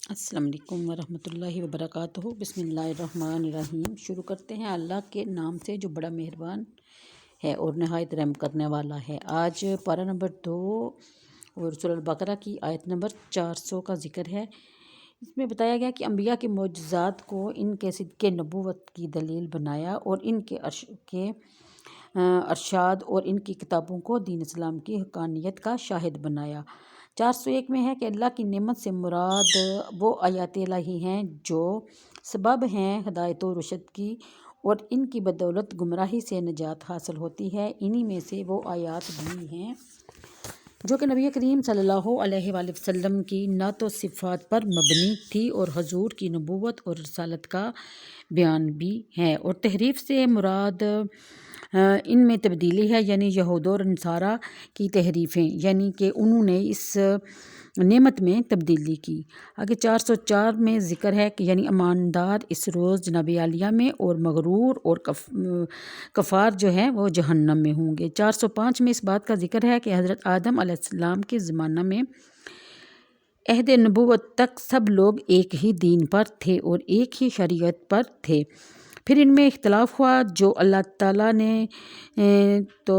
السلام علیکم ورحمۃ اللہ وبرکاتہ۔ بسم اللہ الرحمن الرحیم۔ شروع کرتے ہیں اللہ کے نام سے جو بڑا مہربان ہے اور نہایت رحم کرنے والا ہے۔ آج پارہ نمبر 2 اور سورہ البقرہ کی آیت نمبر 400 کا ذکر ہے۔ اس میں بتایا گیا کہ انبیاء کے معجزات کو ان کے صدق نبوت کی دلیل بنایا اور ان کے ارشاد اور ان کی کتابوں کو دین اسلام کی حقانیت کا شاہد بنایا۔ 401 میں ہے کہ اللہ کی نعمت سے مراد وہ آیات الہی ہیں جو سبب ہیں ہدایت و رشد کی اور ان کی بدولت گمراہی سے نجات حاصل ہوتی ہے۔ انہی میں سے وہ آیات بھی ہیں جو کہ نبی کریم صلی اللہ علیہ وآلہ وسلم کی نعت و صفات پر مبنی تھی اور حضور کی نبوت اور رسالت کا بیان بھی ہے، اور تحریف سے مراد ان میں تبدیلی ہے، یعنی یہود اور نصارہ کی تحریفیں، یعنی کہ انہوں نے اس نعمت میں تبدیلی کی۔ آگے 404 میں ذکر ہے کہ یعنی ایماندار اس روز جناب عالیہ میں اور مغرور اور کفار جو ہیں وہ جہنم میں ہوں گے۔ 405 میں اس بات کا ذکر ہے کہ حضرت آدم علیہ السلام کے زمانہ میں عہد نبوت تک سب لوگ ایک ہی دین پر تھے اور ایک ہی شریعت پر تھے، پھر ان میں اختلاف ہوا جو اللہ تعالیٰ نے تو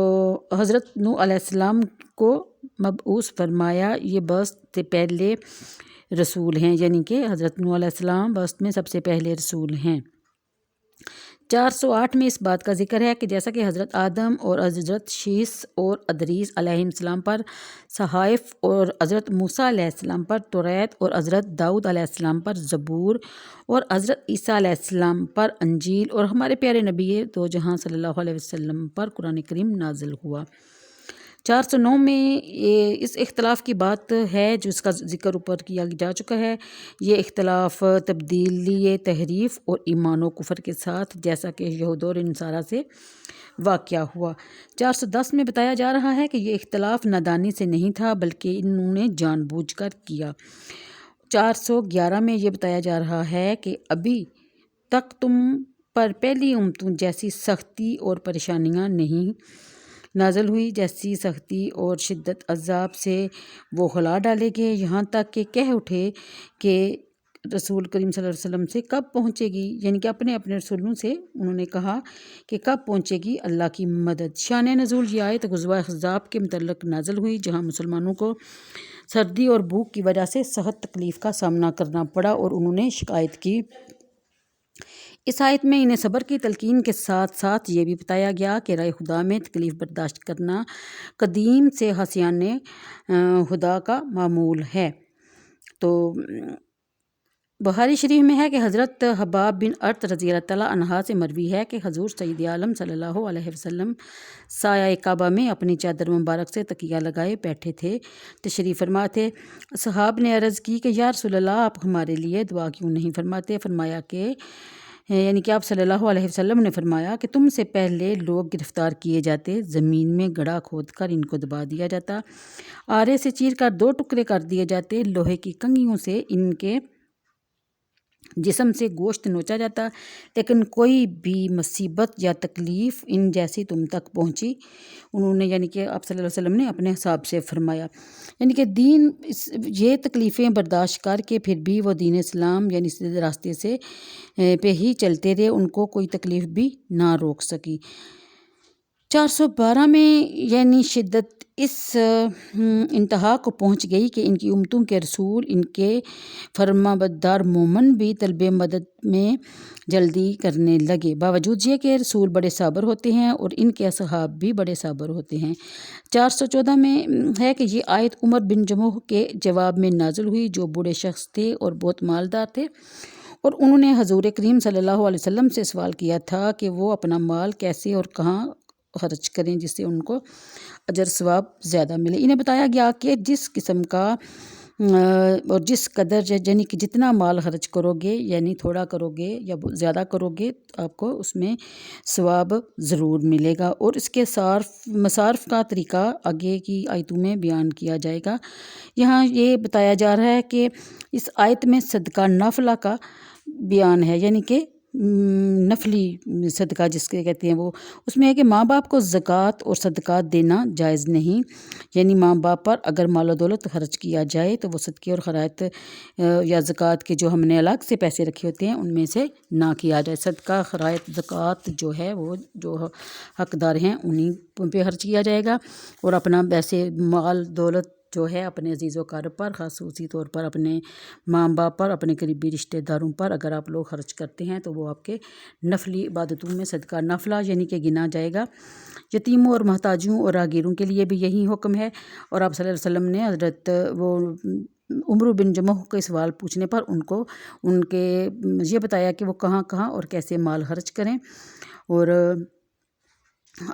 حضرت نوح علیہ السلام کو مبعوث فرمایا۔ یہ بعث سے پہلے رسول ہیں، یعنی کہ حضرت نوح علیہ السلام بعث میں سب سے پہلے رسول ہیں۔ 408 میں اس بات کا ذکر ہے کہ جیسا کہ حضرت آدم اور حضرت شیس اور ادریس علیہ السلام پر صحائف اور حضرت موسیٰ علیہ السلام پر توریت اور حضرت داؤد علیہ السلام پر زبور اور حضرت عیسیٰ علیہ السلام پر انجیل اور ہمارے پیارے نبی دو جہاں صلی اللہ علیہ وسلم پر قرآن کریم نازل ہوا۔ 409 میں اس اختلاف کی بات ہے جو اس کا ذکر اوپر کیا جا چکا ہے۔ یہ اختلاف تبدیلی تحریف اور ایمان و کفر کے ساتھ جیسا کہ یہود اور نصارہ سے واقعہ ہوا۔ 410 میں بتایا جا رہا ہے کہ یہ اختلاف نادانی سے نہیں تھا بلکہ انہوں نے جان بوجھ کر کیا۔ 411 میں یہ بتایا جا رہا ہے کہ ابھی تک تم پر پہلی امتوں جیسی سختی اور پریشانیاں نہیں نازل ہوئی جیسی سختی اور شدت عذاب سے وہ ہلا ڈالے گے، یہاں تک کہ کہہ اٹھے کہ رسول کریم صلی اللہ علیہ وسلم سے کب پہنچے گی، یعنی کہ اپنے رسولوں سے انہوں نے کہا کہ کب پہنچے گی اللہ کی مدد۔ شان نزول یہ آیت غزوہ احزاب کے متعلق نازل ہوئی جہاں مسلمانوں کو سردی اور بھوک کی وجہ سے سخت تکلیف کا سامنا کرنا پڑا اور انہوں نے شکایت کی۔ اس آیت میں انہیں صبر کی تلقین کے ساتھ ساتھ یہ بھی بتایا گیا کہ راہ خدا میں تکلیف برداشت کرنا قدیم سے حسیان خدا کا معمول ہے۔ تو بخاری شریف میں ہے کہ حضرت حباب بن ارت رضی اللہ تعالیٰ عنہ سے مروی ہے کہ حضور سید عالم صلی اللہ علیہ وسلم سایہ کعبہ میں اپنی چادر مبارک سے تکیہ لگائے بیٹھے تھے، تشریف فرما تھے۔ اصحاب نے عرض کی کہ یا رسول اللہ آپ ہمارے لیے دعا کیوں نہیں فرماتے؟ فرمایا کہ یعنی کہ آپ صلی اللہ علیہ وسلم نے فرمایا کہ تم سے پہلے لوگ گرفتار کیے جاتے، زمین میں گڑھا کھود کر ان کو دبا دیا جاتا، آرے سے چیر کر 2 ٹکڑے کر دیے جاتے، لوہے کی کنگھیوں سے ان کے جسم سے گوشت نوچا جاتا، لیکن کوئی بھی مصیبت یا تکلیف ان جیسی تم تک پہنچی؟ انہوں نے یعنی کہ آپ صلی اللہ علیہ وسلم نے اپنے حساب سے فرمایا، یعنی کہ دین یہ تکلیفیں برداشت کر کے پھر بھی وہ دین اسلام یعنی سیدھے راستے سے پہ ہی چلتے رہے، ان کو کوئی تکلیف بھی نہ روک سکی۔ 412 میں یعنی شدت اس انتہا کو پہنچ گئی کہ ان کی امتوں کے رسول ان کے فرمانبردار مومن بھی طلب مدد میں جلدی کرنے لگے، باوجود یہ کہ رسول بڑے صابر ہوتے ہیں اور ان کے اصحاب بھی بڑے صابر ہوتے ہیں۔ 414 میں ہے کہ یہ آیت عمر بن جموح کے جواب میں نازل ہوئی جو بوڑھے شخص تھے اور بہت مالدار تھے، اور انہوں نے حضور کریم صلی اللہ علیہ وسلم سے سوال کیا تھا کہ وہ اپنا مال کیسے اور کہاں خرچ کریں جس سے ان کو اجر ثواب زیادہ ملے۔ انہیں بتایا گیا کہ جس قسم کا اور جس قدر یعنی کہ جتنا مال خرچ کرو گے یعنی تھوڑا کرو گے یا زیادہ کرو گے آپ کو اس میں ثواب ضرور ملے گا، اور اس کے مصارف کا طریقہ آگے کی آیتوں میں بیان کیا جائے گا۔ یہاں یہ بتایا جا رہا ہے کہ اس آیت میں صدقہ نافلہ کا بیان ہے، یعنی کہ نفلی صدقہ جس کے کہتے ہیں وہ، اس میں ہے کہ ماں باپ کو زکوٰۃ اور صدقات دینا جائز نہیں، یعنی ماں باپ پر اگر مال و دولت خرچ کیا جائے تو وہ صدقے اور خیرات یا زکوٰۃ کے جو ہم نے الگ سے پیسے رکھے ہوتے ہیں ان میں سے نہ کیا جائے۔ صدقہ خیرات زکوٰۃ جو ہے وہ جو حقدار ہیں انہیں پہ خرچ کیا جائے گا، اور اپنا ویسے مال دولت جو ہے اپنے عزیز و اقارب پر، خصوصی طور پر اپنے ماں باپ پر، اپنے قریبی رشتہ داروں پر اگر آپ لوگ خرچ کرتے ہیں تو وہ آپ کے نفلی عبادتوں میں صدقہ نفلہ یعنی کہ گنا جائے گا۔ یتیموں اور محتاجوں اور راہگیروں کے لیے بھی یہی حکم ہے، اور آپ صلی اللہ علیہ وسلم نے حضرت وہ عمرو بن جمح کے سوال پوچھنے پر ان کے یہ بتایا کہ وہ کہاں کہاں اور کیسے مال خرچ کریں، اور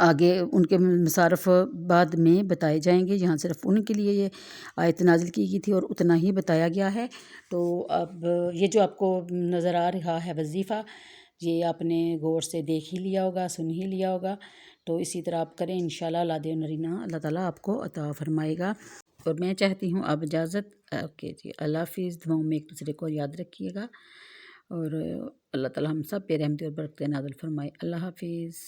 آگے ان کے مصارف بعد میں بتائے جائیں گے۔ یہاں صرف ان کے لیے یہ آیت نازل کی گئی تھی اور اتنا ہی بتایا گیا ہے۔ تو اب یہ جو آپ کو نظر آ رہا ہے وظیفہ، یہ آپ نے غور سے دیکھ ہی لیا ہوگا، سن ہی لیا ہوگا، تو اسی طرح آپ کریں، انشاءاللہ اولاد نرینہ اللہ تعالیٰ آپ کو عطا فرمائے گا۔ اور میں چاہتی ہوں اب اجازت، اوکے جی، اللہ حافظ۔ دعاؤں میں ایک دوسرے کو یاد رکھیے گا، اور اللہ تعالیٰ ہم سب پہ رحمت اور برکتیں نازل فرمائے۔ اللہ حافظ۔